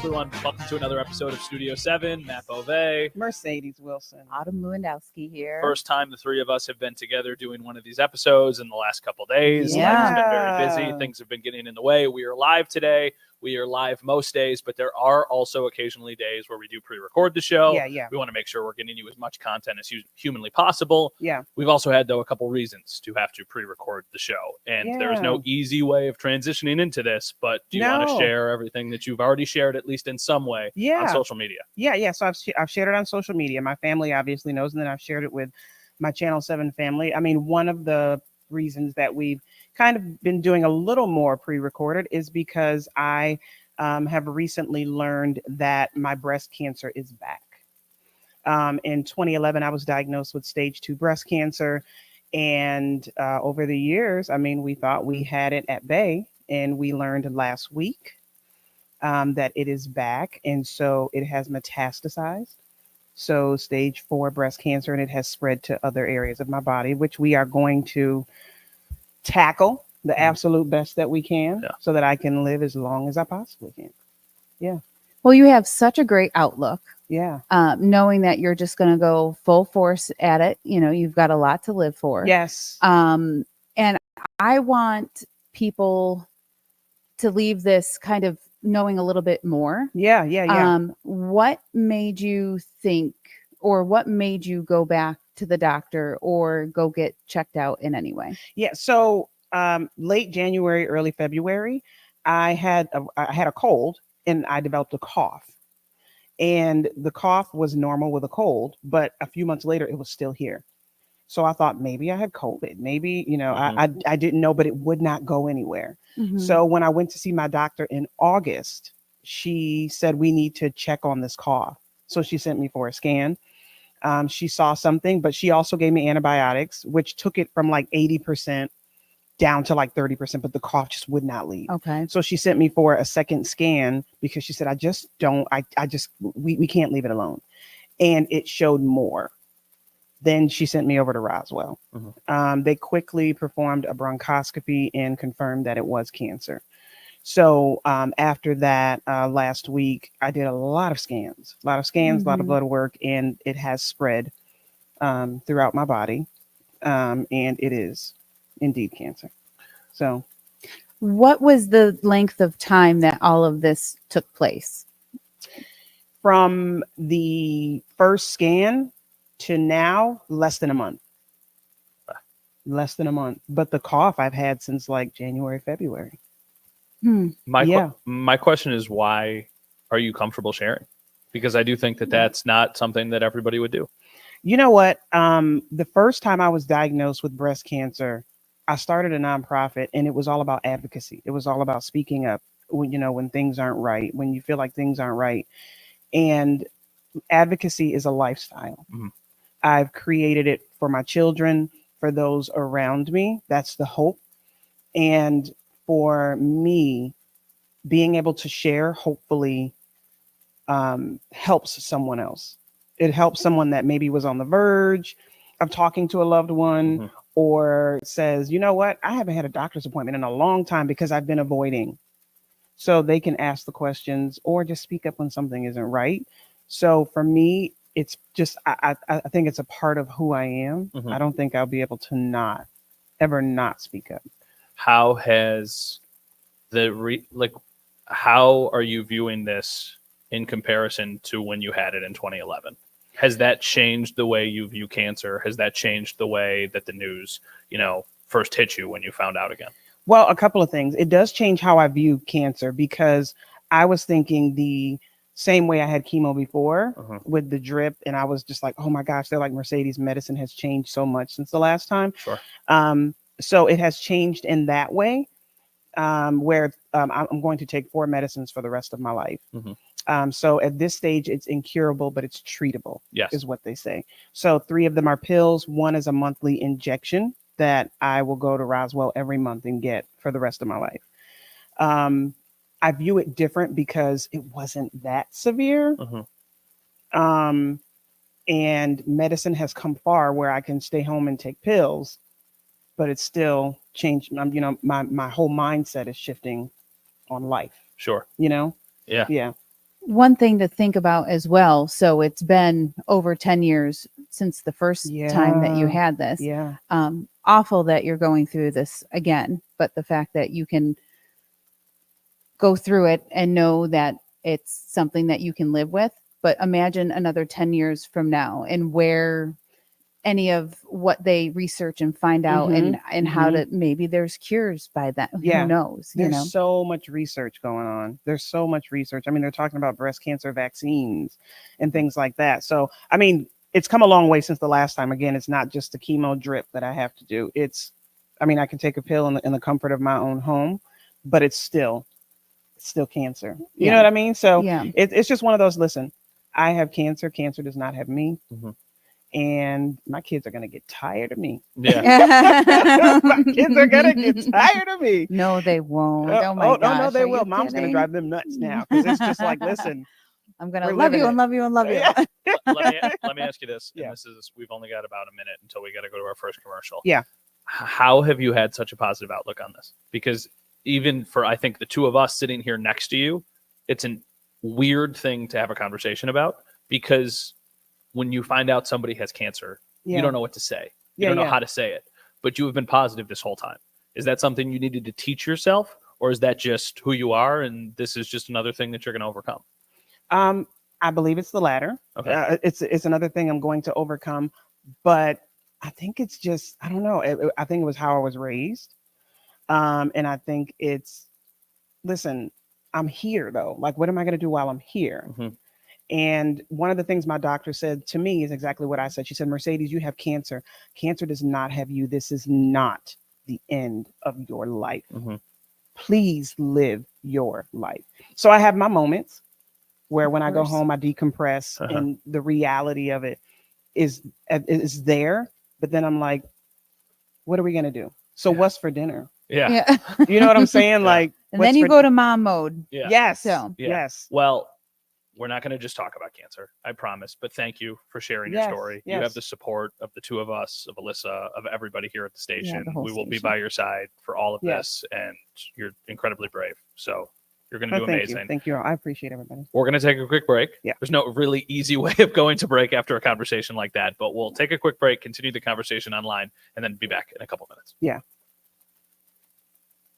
everyone. Welcome to another episode of Studio 7. Matt Beauvais. Mercedes Wilson. Autumn Lewandowski here. First time the three of us have been together doing one of these episodes in the last couple days. Yeah. Life's been very busy. Things have been getting in the way. We are live today. We are live most days, but there are also occasionally days where we do pre-record the show. Yeah. We want to make sure we're getting you as much content as humanly possible. Yeah. We've also had, though, a couple reasons to have to pre-record the show. And there is no easy way of transitioning into this, but do you want to share everything that you've already shared, at least in some way, on social media? Yeah. So I've shared it on social media. My family obviously knows, and then I've shared it with my Channel 7 family. I mean, one of the reasons that we've kind of been doing a little more pre-recorded is because I have recently learned that my breast cancer is back. In 2011, I was diagnosed with stage 2 breast cancer. And over the years, I mean, we thought we had it at bay, and we learned last week that it is back. And so it has metastasized. So stage 4 breast cancer, and it has spread to other areas of my body, which we are going to tackle the absolute best that we can so that I can live as long as I possibly can. Yeah. Well, you have such a great outlook. Yeah. Knowing that you're just going to go full force at it. You know, you've got a lot to live for. Yes. And I want people to leave this kind of knowing a little bit more. Yeah. What made you think, or what made you go back to the doctor or go get checked out in any way? Yeah. So late January, early February, I had a cold and I developed a cough. And the cough was normal with a cold, but a few months later, it was still here. So I thought maybe I had COVID. Maybe, I didn't know, but it would not go anywhere. Mm-hmm. So when I went to see my doctor in August, she said, we need to check on this cough. So she sent me for a scan. She saw something, but she also gave me antibiotics, which took it from like 80% down to like 30%, but the cough just would not leave. Okay. So she sent me for a second scan because she said, we can't leave it alone. And it showed more. Then she sent me over to Roswell. Mm-hmm. They quickly performed a bronchoscopy and confirmed that it was cancer. So after that, last week, I did a lot of scans, a lot of blood work, and it has spread throughout my body. And it is indeed cancer. So what was the length of time that all of this took place? From the first scan to now, less than a month. But the cough I've had since like January, February. My question is, why are you comfortable sharing? Because I do think that that's not something that everybody would do. You know what? The first time I was diagnosed with breast cancer, I started a nonprofit, and it was all about advocacy. It was all about speaking up when things aren't right, when you feel like things aren't right. And advocacy is a lifestyle. Mm-hmm. I've created it for my children, for those around me. That's the hope. And for me, being able to share, hopefully, helps someone else. It helps someone that maybe was on the verge of talking to a loved one, or says, you know what, I haven't had a doctor's appointment in a long time because I've been avoiding. So they can ask the questions or just speak up when something isn't right. So for me, it's just, I think it's a part of who I am. I don't think I'll be able to ever not speak up. How has how are you viewing this in comparison to when you had it in 2011? Has that changed the way you view cancer? Has that changed the way that the news, first hit you when you found out again? Well, a couple of things. It does change how I view cancer, because I was thinking the same way I had chemo before with the drip. And I was just like, oh my gosh, they're like, Mercedes, medicine has changed so much since the last time. Sure. So it has changed in that way, where I'm going to take 4 medicines for the rest of my life. So at this stage, it's incurable, but it's treatable, is what they say. So 3 of them are pills. 1 is a monthly injection that I will go to Roswell every month and get for the rest of my life. I view it different because it wasn't that severe. And medicine has come far where I can stay home and take pills, but it's still changed. My whole mindset is shifting on life. Sure. Yeah. Yeah. one thing to think about as well. So it's been over 10 years since the first time that you Yeah. had this. Yeah. Awful that you're going through this again, but the fact that you can go through it and know that it's something that you can live with. But imagine another 10 years from now and where any of what they research and find out and how to, maybe there's cures by then. Yeah. Who knows? You There's know, so much research going on. There's so much research. I mean, they're talking about breast cancer vaccines and things like that. So, I mean, it's come a long way since the last time. Again, it's not just the chemo drip that I have to do. It's, I mean, I can take a pill in the comfort of my own home, but it's still cancer. You know what I mean? So yeah. it's just one of those, listen, I have cancer. Cancer does not have me. Mhm. And my kids are going to get tired of me. Yeah. My kids are going to get tired of me. No, they won't. Oh my no, gosh. they are will. you Mom's going to kidding? drive them nuts now because it's just like, listen, I'm gonna we're love living you it. and love you and love you. Yeah. Let me ask you this. And Yeah. this is, we've only got about a minute until we got to go to our first commercial. Yeah. How have you had such a positive outlook on this? Because even for, I think, the two of us sitting here next to you, it's a weird thing to have a conversation about, because when you find out somebody has cancer, you don't know what to say. You don't know how to say it, but you have been positive this whole time. Is that something you needed to teach yourself, or is that just who you are and this is just another thing that you're going to overcome? I believe it's the latter. Okay. It's another thing I'm going to overcome, but I think it's just, I don't know. I think it was how I was raised. And I think it's, listen, I'm here though. Like, what am I going to do while I'm here? Mhm. And one of the things my doctor said to me is exactly what I said. She said, Mercedes, you have cancer. Cancer does not have you. This is not the end of your life. Mhm. Please live your life. So I have my moments where Of when I go course. home, I decompress and the reality of it is there. But then I'm like, what are we going to do? So what's for dinner? Yeah. You know what I'm saying? Yeah. Like, And then you go to mom mode. Yeah. Yes. So Yeah. Yes. Well, we're not going to just talk about cancer, I promise. But thank you for sharing your Yes, story. yes. You have the support of the two of us, of Alyssa, of everybody here at the station. the whole We will be station. by your side for all of Yes. this, and you're incredibly brave. So you're going to Oh, do thank amazing. you. Thank you all. I appreciate everybody. We're going to take a quick break. Yeah. There's no really easy way of going to break after a conversation like that, but we'll take a quick break, continue the conversation online, and then be back in a couple minutes. Yeah.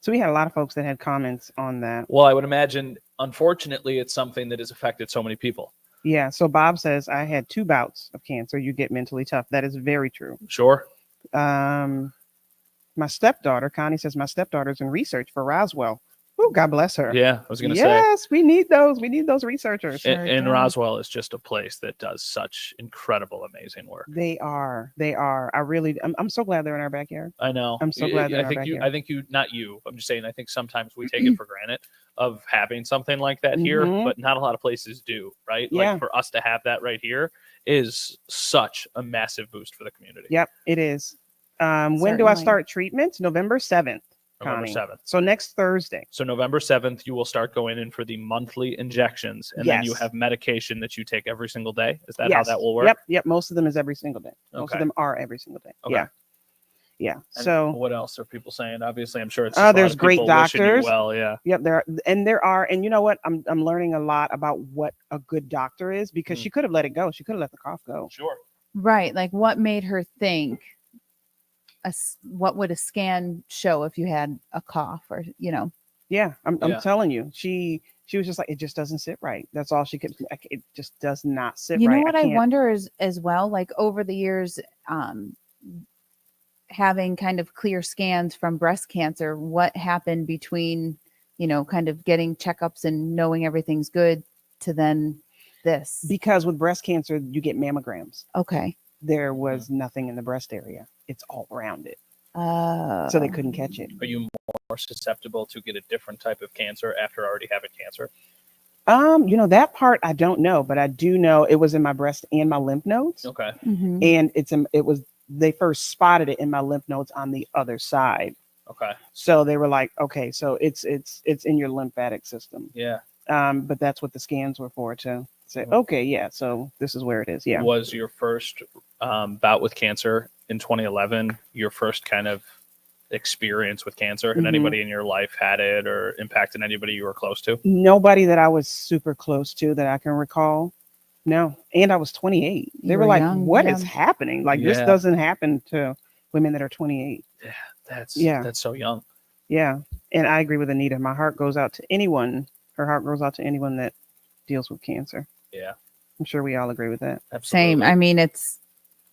So we had a lot of folks that had comments on that. Well, I would imagine, unfortunately, it's something that has affected so many people. Yeah. So Bob says, I had 2 bouts of cancer. You get mentally tough. That is very true. Sure. My stepdaughter, Connie says, my stepdaughter's in research for Roswell. Oh, God bless her. Yeah, I was going to say. Yes, we need those. We need those researchers. Sure And do. Roswell is just a place that does such incredible, amazing work. They are. They are. I'm so glad they're in our backyard. I know. I'm so glad they're in our I think you, not you, I'm just saying, I think sometimes we take it for granted of having something like that here, Mhm. but not a lot of places do, right? Yeah. Like for us to have that right here is such a massive boost for the community. Yep, it is. When do I Certainly. start treatment? November 7th. November Connie. 7th. So next Thursday. So November 7th, you will start going in for the monthly injections, and then you Yes. have medication that you take every single day. Is that how Yes. that will work? Yep. Most of them is every single day. Most Okay. of them are every single day. Okay. Yeah. Yeah. And So what else are people saying? Obviously, I'm sure it's just a lot there's of great people wishing you doctors. well, yeah. Yep, and you know what? I'm learning a lot about what a good doctor is, because she could have let it go. She could have let the cough go. Sure. Right. Like what made her think what would a scan show if you had a cough or, you know? Yeah, I'm Yeah. telling you. She was just like, it just doesn't sit right. That's all she could. It just does not sit You right. know what I can't- wonder is as well, like over the years, having kind of clear scans from breast cancer, what happened between, you know, kind of getting checkups and knowing everything's good to then this? Because with breast cancer, you get mammograms. Okay. There was nothing in the breast area. It's all around it. So So they couldn't catch it. Are you more susceptible to get a different type of cancer after already having cancer? You know, that part I don't know, but I do know it was in my breast and my lymph nodes. Okay. Mhm. And they first spotted it in my lymph nodes on the other side. Okay. So they were like, okay, so it's in your lymphatic system. Yeah. But that's what the scans were for, to say, okay, yeah, so this is where it is. Yeah. Was your first bout with cancer in 2011 your first kind of experience with cancer? Had Mhm. anybody in your life had it or impacted anybody you were close to? Nobody that I was super close to that I can recall. No. And I was 28. They You were were like, young, "What is yeah. happening? Like, this Yeah. doesn't happen to women that are 28." Yeah, Yeah. that's so young. Yeah. And I agree with Anita. My heart goes out to anyone. Her heart goes out to anyone that deals with cancer. Yeah, I'm sure we all agree with that. absolutely. Same. I mean, it's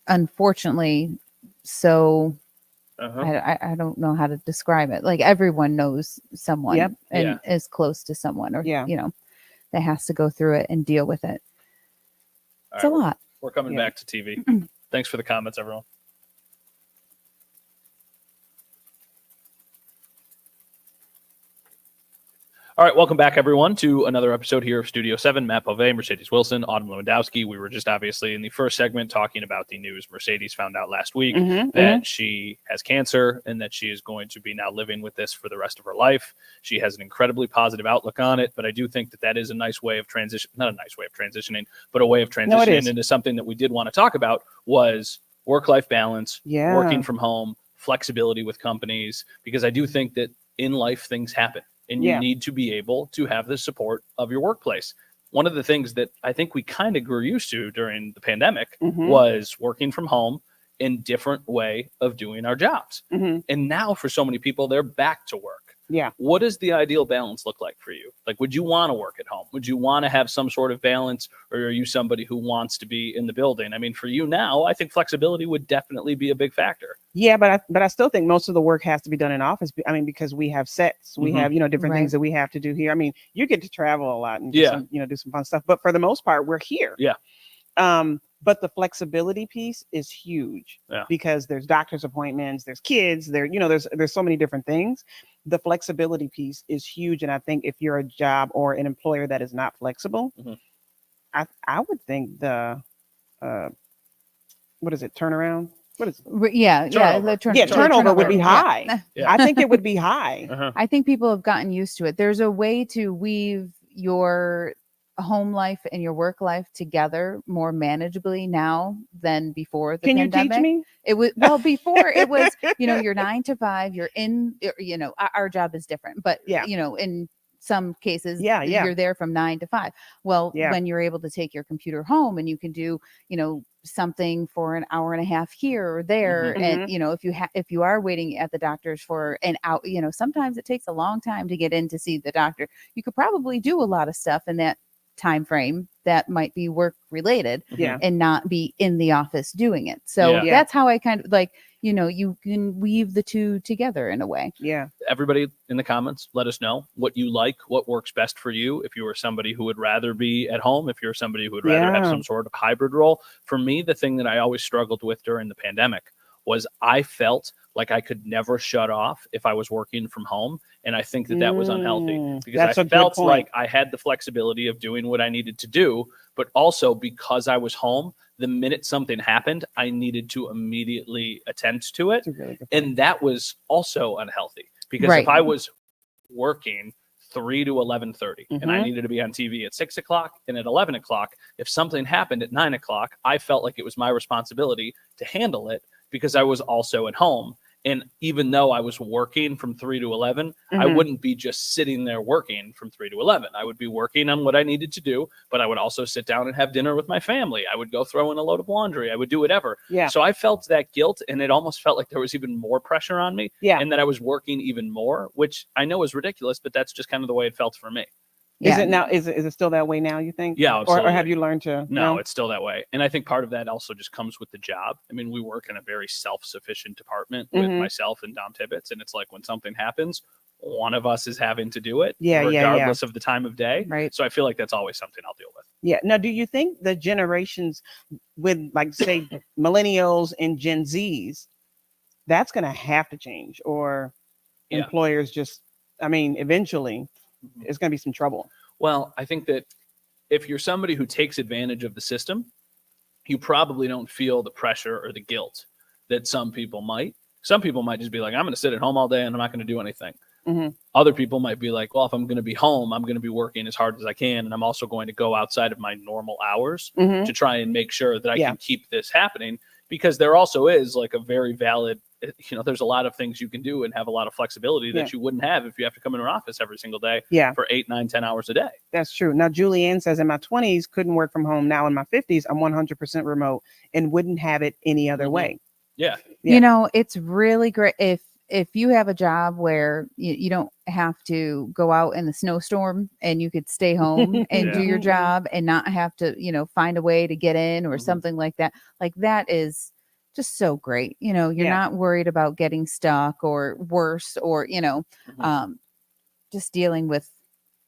unfortunately so. Uh-huh. I don't know how to describe it. Like everyone knows someone Yep. and is close to someone, or Yeah. that has to go through it and deal with it. It's All a right, lot. we're coming Yeah. back to TV. Thanks for the comments, everyone. All right, welcome back, everyone, to another episode here of Studio 7. Matt Bove, Mercedes Wilson, Autumn Lewandowski. We were just obviously in the first segment talking about the news. Mercedes found out last week that she has cancer and that she is going to be now living with this for the rest of her life. She has an incredibly positive outlook on it, but I do think that that is a nice way of not a nice way of transitioning, but a way of transitioning into something that we did want to talk about was work-life balance, Yeah. working from home, flexibility with companies, because I do think that in life things happen. And you Yeah. need to be able to have the support of your workplace. One of the things that I think we kind of grew used to during the pandemic was working from home and different way of doing our jobs. And now for so many people, they're back to work. Yeah. What does the ideal balance look like for you? Like, would you want to work at home? Would you want to have some sort of balance, or are you somebody who wants to be in the building? I mean, for you now, I think flexibility would definitely be a big factor. Yeah, but I still think most of the work has to be done in office. I mean, because we have sets, we have, different things that we have to do here. I mean, you get to travel a lot and do some, do some fun stuff, but for the most part, we're here. Yeah. But the flexibility piece is huge because there's doctor's appointments, there's kids, there's so many different things. The flexibility piece is huge. And I think if you're a job or an employer that is not flexible, I would think the, what is it? Turnaround? What is it? Yeah. Turnover. Yeah. Turnover would be high. Yeah. I think it would be high. I think people have gotten used to it. There's a way to weave your home life and your work life together more manageably now than before the pandemic. Can you teach me? It was before it was, you're 9 to 5, you're in, our job is different, but in some cases, you're there from 9 to 5. Well, when you're able to take your computer home and you can do, something for an hour and a half here or there, and if you are waiting at the doctor's for an hour, sometimes it takes a long time to get in to see the doctor. You could probably do a lot of stuff in that time frame that might be work related and not be in the office doing it. So that's how I kind of like, you can weave the two together in a way. Yeah. Everybody in the comments, let us know what you like, what works best for you. If you are somebody who would rather be at home, if you're somebody who would rather have some sort of hybrid role. For me, the thing that I always struggled with during the pandemic was I felt like I could never shut off if I was working from home. And I think that was unhealthy because I felt like I had the flexibility of doing what I needed to do, but also because I was home, the minute something happened, I needed to immediately attend to it. And that was also unhealthy because if I was working 3 to 11:30 and I needed to be on TV at 6 o'clock and at 11 o'clock, if something happened at 9 o'clock, I felt like it was my responsibility to handle it because I was also at home. And even though I was working from 3 to 11, I wouldn't be just sitting there working from 3 to 11. I would be working on what I needed to do, but I would also sit down and have dinner with my family. I would go throw in a load of laundry. I would do whatever. Yeah. So I felt that guilt, and it almost felt like there was even more pressure on me and that I was working even more, which I know is ridiculous, but that's just kind of the way it felt for me. Is it now? Is it still that way now, you think? Yeah, absolutely. Or have you learned to? No, it's still that way. And I think part of that also just comes with the job. I mean, we work in a very self-sufficient department with myself and Dom Tibbetts. And it's like when something happens, one of us is having to do it regardless of the time of day. Right. So I feel like that's always something I'll deal with. Yeah. Now, do you think the generations with, like, say, millennials and Gen Zs, that's going to have to change, or employers just, I mean, eventually it's going to be some trouble? Well, I think that if you're somebody who takes advantage of the system, you probably don't feel the pressure or the guilt that some people might. Some people might just be like, I'm going to sit at home all day and I'm not going to do anything. Other people might be like, well, if I'm going to be home, I'm going to be working as hard as I can. And I'm also going to go outside of my normal hours to try and make sure that I can keep this happening. because there also is like a very valid, there's a lot of things you can do and have a lot of flexibility that you wouldn't have if you have to come into an office every single day for 8, 9, 10 hours a day. That's true. Now, Julianne says in my 20s, couldn't work from home. Now in my 50s, I'm 100% remote and wouldn't have it any other way. Yeah. It's really great if you have a job where you don't have to go out in the snowstorm and you could stay home and do your job and not have to, find a way to get in or something like that. Like that is just so great. You're not worried about getting stuck or worse or, just dealing with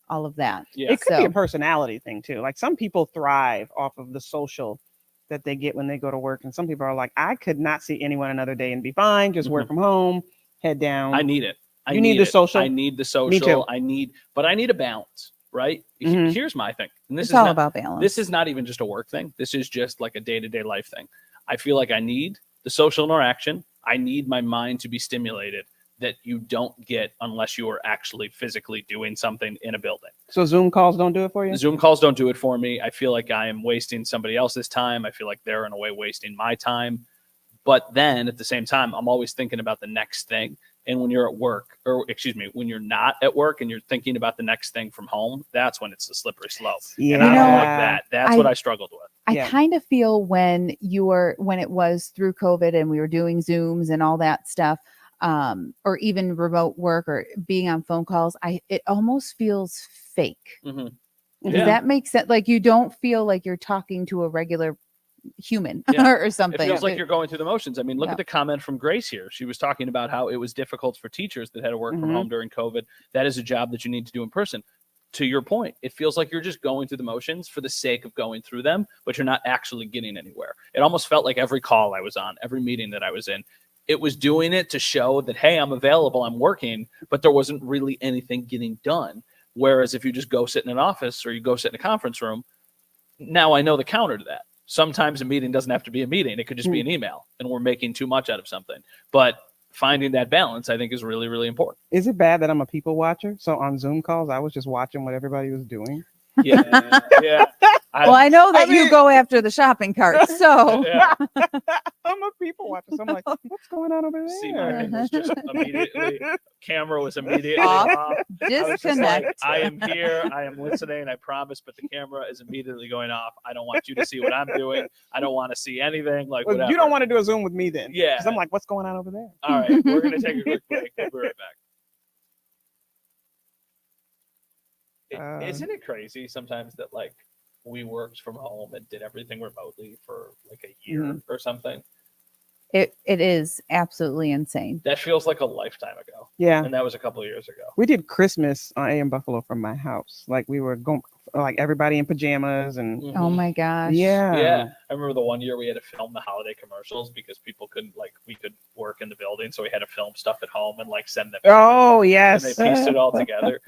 all of that. Yeah. It could be a personality thing too. Like some people thrive off of the social that they get when they go to work. And some people are like, I could not see anyone another day and be fine. Just work from home, head down. I need it. You need the social. I need the social. Me too. But I need a balance, right? Here's my thing. And this it's is all not, about balance. This is not even just a work thing. This is just like a day-to-day life thing. I feel like I need the social interaction. I need my mind to be stimulated that you don't get unless you are actually physically doing something in a building. So Zoom calls don't do it for you? Zoom calls don't do it for me. I feel like I am wasting somebody else's time. I feel like they're in a way wasting my time. But then at the same time, I'm always thinking about the next thing. And when you're at work, when you're not at work and you're thinking about the next thing from home, that's when it's the slippery slope. Yeah. And I don't like that. That's what I struggled with. I kind of feel when it was through COVID and we were doing Zooms and all that stuff, or even remote work or being on phone calls, it almost feels fake. Mm-hmm. Does that make sense? Like you don't feel like you're talking to a regular human or something. It feels like you're going through the motions. I mean, look at the comment from Grace here. She was talking about how it was difficult for teachers that had to work from home during COVID. That is a job that you need to do in person. To your point, it feels like you're just going through the motions for the sake of going through them, but you're not actually getting anywhere. It almost felt like every call I was on, every meeting that I was in, it was doing it to show that, hey, I'm available, I'm working, but there wasn't really anything getting done. Whereas if you just go sit in an office or you go sit in a conference room, now I know the counter to that. Sometimes a meeting doesn't have to be a meeting. It could just be an email and we're making too much out of something. But finding that balance, I think, is really, really important. Is it bad that I'm a people watcher? So on Zoom calls, I was just watching what everybody was doing. Yeah. Well, I know that you go after the shopping cart, so I'm a people watcher. So I'm like, what's going on over there? See, mine was just immediately, camera was immediately off. Disconnect. I am here. I am listening. I promise, but the camera is immediately going off. I don't want you to see what I'm doing. I don't want to see anything. Like, well, whatever. You don't want to do a Zoom with me then? Yeah. Because I'm like, what's going on over there? All right, we're gonna take a quick break. We'll be right back. Isn't it crazy sometimes that like we worked from home and did everything remotely for like a year or something? It is absolutely insane. That feels like a lifetime ago. Yeah. And that was a couple of years ago. We did Christmas on AM Buffalo from my house. Like we were going, like everybody in pajamas and. Oh my gosh. Yeah. I remember the one year we had to film the holiday commercials because people couldn't we could work in the building. So we had to film stuff at home and send them. Oh, yes. And they pieced it all together.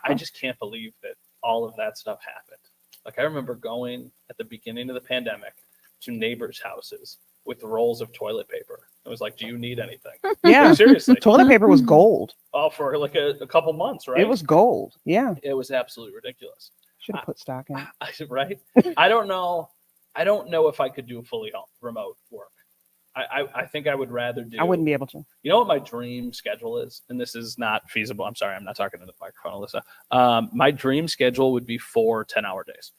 I just can't believe that all of that stuff happened. Like I remember going at the beginning of the pandemic to neighbors' houses with rolls of toilet paper. It was like, do you need anything? Yeah. Seriously. Toilet paper was gold. Oh, for like a couple months, right? It was gold. Yeah. It was absolutely ridiculous. Should have put stock in it. Right? I don't know if I could do fully remote work. I think I would rather do. I wouldn't be able to. You know what my dream schedule is? And this is not feasible. I'm sorry. I'm not talking to the microphone, Alyssa. My dream schedule would be 4 10-hour days.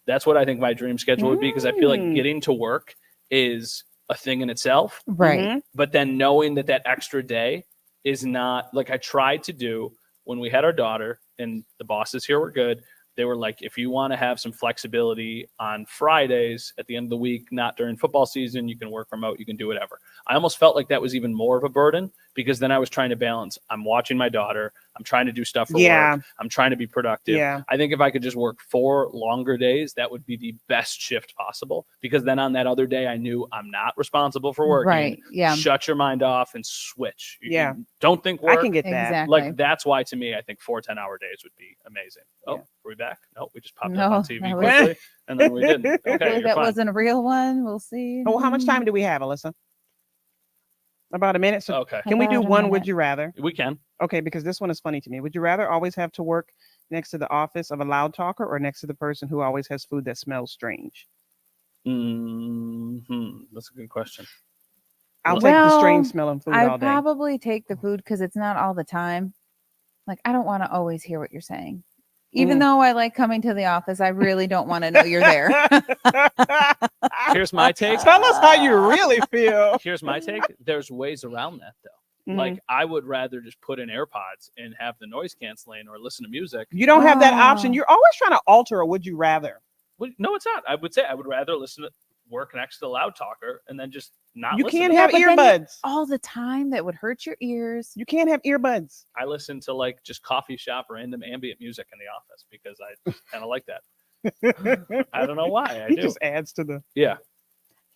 That's what I think my dream schedule would be because I feel like getting to work is a thing in itself. Right. But then knowing that extra day is not like I tried to do when we had our daughter and the bosses here were good. They were like, if you want to have some flexibility on Fridays at the end of the week, not during football season, you can work remote, you can do whatever. I almost felt like that was even more of a burden because then I was trying to balance. I'm watching my daughter. I'm trying to do stuff for work. I'm trying to be productive. Yeah. I think if I could just work 4 longer days, that would be the best shift possible because then on that other day, I knew I'm not responsible for working. Right. Yeah. Shut your mind off and switch. Yeah. Don't think work. I can get that. Exactly. Like that's why to me, I think 4 10-hour days would be amazing. Oh, Yeah. are we back? No, we just popped No, up on TV that was- quickly and then we didn't. Okay, Hopefully you're that fine. wasn't a real one. We'll see. Oh, how much time do we have, Alyssa? About a minute. So Okay, can we do About a one? minute. Would you rather? we can. Okay, because this one is funny to me. Would you rather always have to work next to the office of a loud talker or next to the person who always has food that smells strange? That's a good question. I'll take the Well, strange smelling food all I day. probably take the food because it's not all the time. Like, I don't want to always hear what you're saying. Even though I like coming to the office, I really don't want to know you're there. Here's my take. Tell us how you really feel. Here's my take. There's ways around that though. Mhm. Like I would rather just put in AirPods and have the noise canceling or listen to music. You don't have that Oh. option. You're always trying to alter a would you rather. Well, no, it's not. I would say I would rather listen to work next to the loud talker and then just not You listen can't to have but then earbuds. all the time. That would hurt your ears. You can't have earbuds. I listen to like just coffee shop random ambient music in the office because I kind of like that. I don't know why. I He do. just adds to the. Yeah.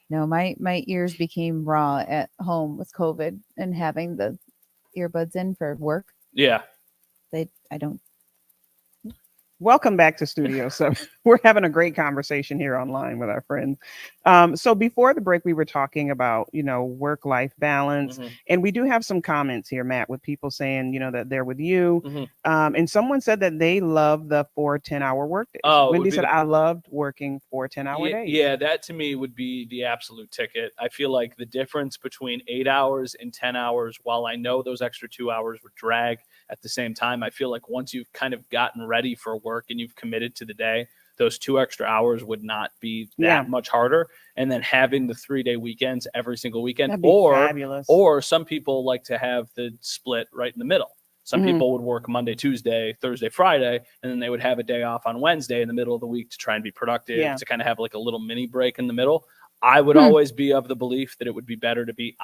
No, my ears became raw at home with COVID and having the earbuds in for work. Yeah. I don't. Welcome back to Studio 7. We're having a great conversation here online with our friends. So before the break, we were talking about, work-life balance. Mhm. And we do have some comments here, Matt, with people saying, that they're with you. Mhm. And someone said that they love the 4 10-hour work days. Oh, it would Wendy be said, the- I loved working 4 10-hour Yeah, days. yeah, that to me would be the absolute ticket. I feel like the difference between 8 hours and 10 hours, while I know those extra 2 hours would drag at the same time, I feel like once you've kind of gotten ready for work and you've committed to the day, those 2 extra hours would not be that Yeah. much harder. And then having the 3-day weekends every single weekend, That'd be fabulous. or some people like to have the split right in the middle. Some Mhm. people would work Monday, Tuesday, Thursday, Friday, and then they would have a day off on Wednesday in the middle of the week to try and be productive, Yeah. to kind of have like a little mini break in the middle. I would always be of the belief that it would be better to be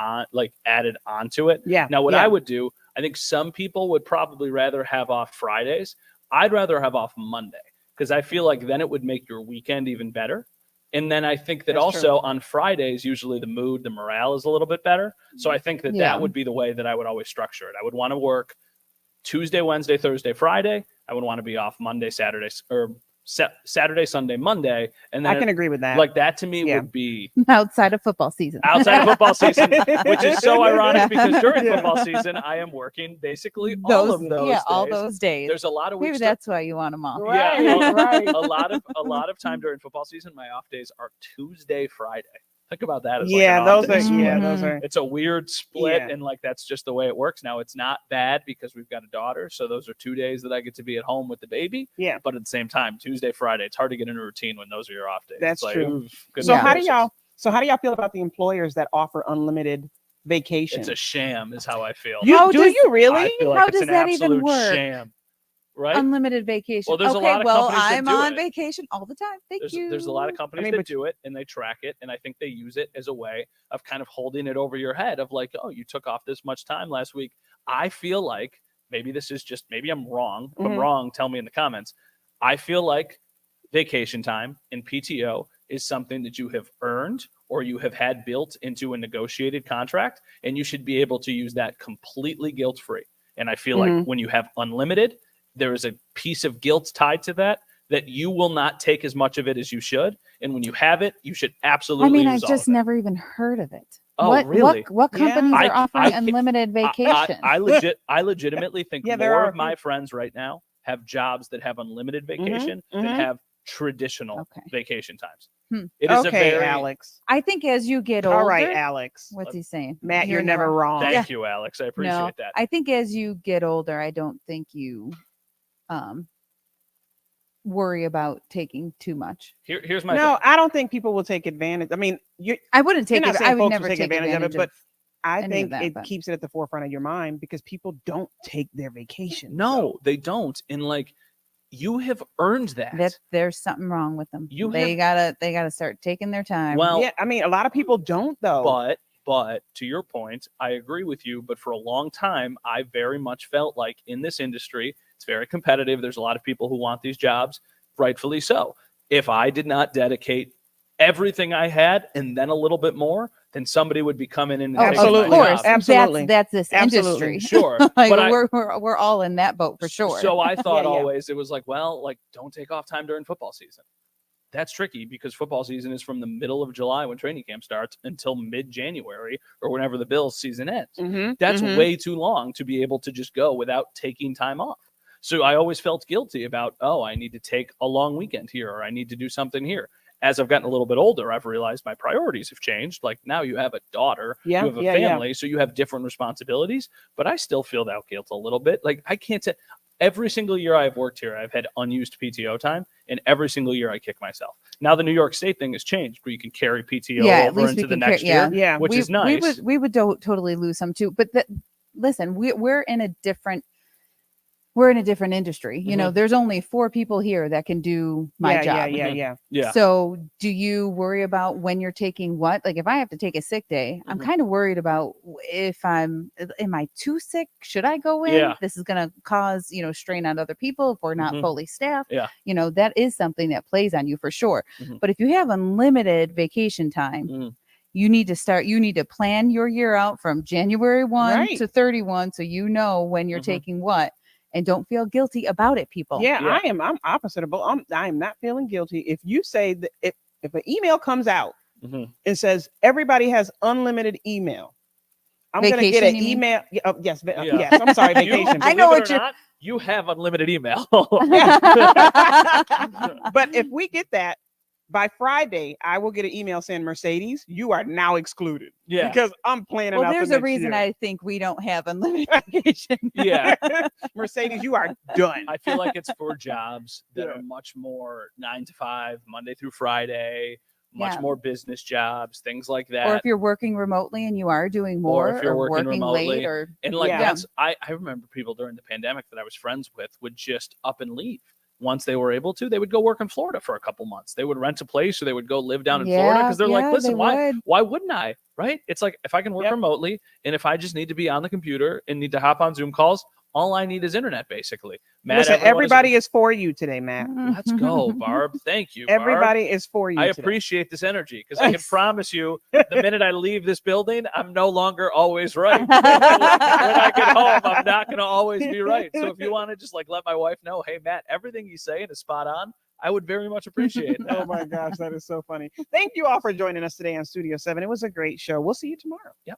added onto it. Yeah. Now, what yeah. I would do, I think some people would probably rather have off Fridays. I'd rather have off Monday because I feel like then it would make your weekend even better. And then I think that That's also on Fridays, usually the mood, the morale is a little bit better. So I think that Yeah. that would be the way that I would always structure it. I would want to work Tuesday, Wednesday, Thursday, Friday. I would want to be off Monday, Saturday, or Saturday, Sunday, Monday. And then I can agree with that. like that to me Yeah. would be Outside of football season. outside of football season, which is so ironic because during Yeah. football season, I am working basically all those, of those yeah, all days. those days. There's a lot of Maybe weeks. that's why you want them all. Right, Yeah, right. a lot of time during football season, my off days are Tuesday, Friday. Think about that as Yeah, like an off those day are. split. Yeah, those are. It's a weird split, Yeah. and like that's just the way it works now. It's not bad because we've got a daughter, so those are 2 days that I get to be at home with the baby. Yeah. But at the same time, Tuesday, Friday, it's hard to get in a routine when those are your off days. That's It's like, true. oof, goodness So how do gracious. y'all? So how do y'all feel about the employers that offer unlimited vacation? It's a sham, is how I feel. How do does- you really? I feel like How it's does an that even absolute work? sham, right? Unlimited vacation. Well, there's a okay, lot of well, companies that I'm do on it. vacation all the time. Thank you. There's a lot of companies mean, that but- do it and they track it, and I think they use it as a way of kind of holding it over your head of like, oh, you took off this much time last week. I feel like maybe this is just maybe I'm wrong. If I'm Mhm. wrong, tell me in the comments. I feel like vacation time and PTO is something that you have earned or you have had built into a negotiated contract, and you should be able to use that completely guilt-free. And I feel like when you have unlimited, there is a piece of guilt tied to that you will not take as much of it as you should. And when you have it, you should absolutely I mean, use I've all just of it. never even heard of it. Oh, what, really? What Yeah. companies I- are offering I can't- unlimited vacation? I legitimately think Yeah, there more are of my friends right now have jobs that have unlimited Mm-hmm, vacation than have traditional Okay. vacation times. Hmm. It is Okay, a very Alex. I think as you get older, All right, Alex. what's he saying? Matt, you're never wrong. Thank you, Alex. I appreciate No, that. I think as you get older, I don't think you worry about taking too much. Here's my No, thing. I don't think people will take advantage. I mean, I wouldn't you're take not it. saying I would folks never will take advantage of it, but I any of think that, it but- keeps it at the forefront of your mind because people don't take their vacation. No, they don't. And like you have earned that. there's something wrong with them. You they gotta start taking their time. Well, Yeah, I mean, a lot of people don't though. But to your point, I agree with you. But for a long time, I very much felt like in this industry, it's very competitive. There's a lot of people who want these jobs, rightfully so. If I did not dedicate everything I had and then a little bit more, then somebody would be coming in and taking Absolutely. my Of course, job. Absolutely. That's this Absolutely. industry. Sure. Like, but we're all in that boat for sure. So I thought Yeah, yeah. always it was like, well, like don't take off time during football season. That's tricky because football season is from the middle of July when training camp starts until mid-January or whenever the Bills season ends. Mhm, That's mhm. way too long to be able to just go without taking time off. So I always felt guilty about, oh, I need to take a long weekend here or I need to do something here. as I've gotten a little bit older, I've realized my priorities have changed. Like now you have a daughter, Yeah, you have a family, so you have different responsibilities, but I still feel that guilt a little bit. Like I can't say every single year I've worked here, I've had unused PTO time, and every single year I kick myself. Now the New York State thing has changed where you can carry PTO at over least we into the can next year, Yeah. which is nice. We would totally lose some too. But listen, we're in a different industry. You know, there's only 4 people here that can do my job. Yeah. So do you worry about when you're taking what? Like if I have to take a sick day, I'm kind of worried about if am I too sick? Should I go in? Yeah. This is going to cause, strain on other people if we're not fully staffed. Yeah. That is something that plays on you for sure. But if you have unlimited vacation time, you need to plan your year out from January 1 to 31. So you know when you're taking what. And don't feel guilty about it, people. Yeah, I'm opposite of both. I am not feeling guilty. If you say that if an email comes out and says everybody has unlimited email, I'm going to get an email. Yes, yes. I'm sorry, vacation. I know what you're. You have unlimited email. But if we get that by Friday, I will get an email saying, Mercedes, you are now excluded. Yeah. Because I'm planning out there's the a reason year. I think we don't have unlimited vacation. Yeah. Mercedes, you are done. I feel like it's for jobs that are much more 9 to 5, Monday through Friday, much more business jobs, things like that. Or if you're working remotely and you are doing more, or if you're working remotely, late, or and like I remember people during the pandemic that I was friends with would just up and leave. Once they were able to, they would go work in Florida for a couple months. They would rent a place or they would go live down in Florida because they're like, listen, why wouldn't I? Right? It's like if I can work remotely and if I just need to be on the computer and need to hop on Zoom calls, all I need is internet, basically. Matt, listen, everybody is for you today, Matt. Let's go, Barb. Thank you, Barb. Everybody is for you. I appreciate this energy because I can promise you the minute I leave this building, I'm no longer always right. When I get home, I'm not going to always be right. So if you want to just like let my wife know, hey, Matt, everything he's saying is spot on, I would very much appreciate that. Oh my gosh, that is so funny. Thank you all for joining us today on Studio 7. It was a great show. We'll see you tomorrow. Yep.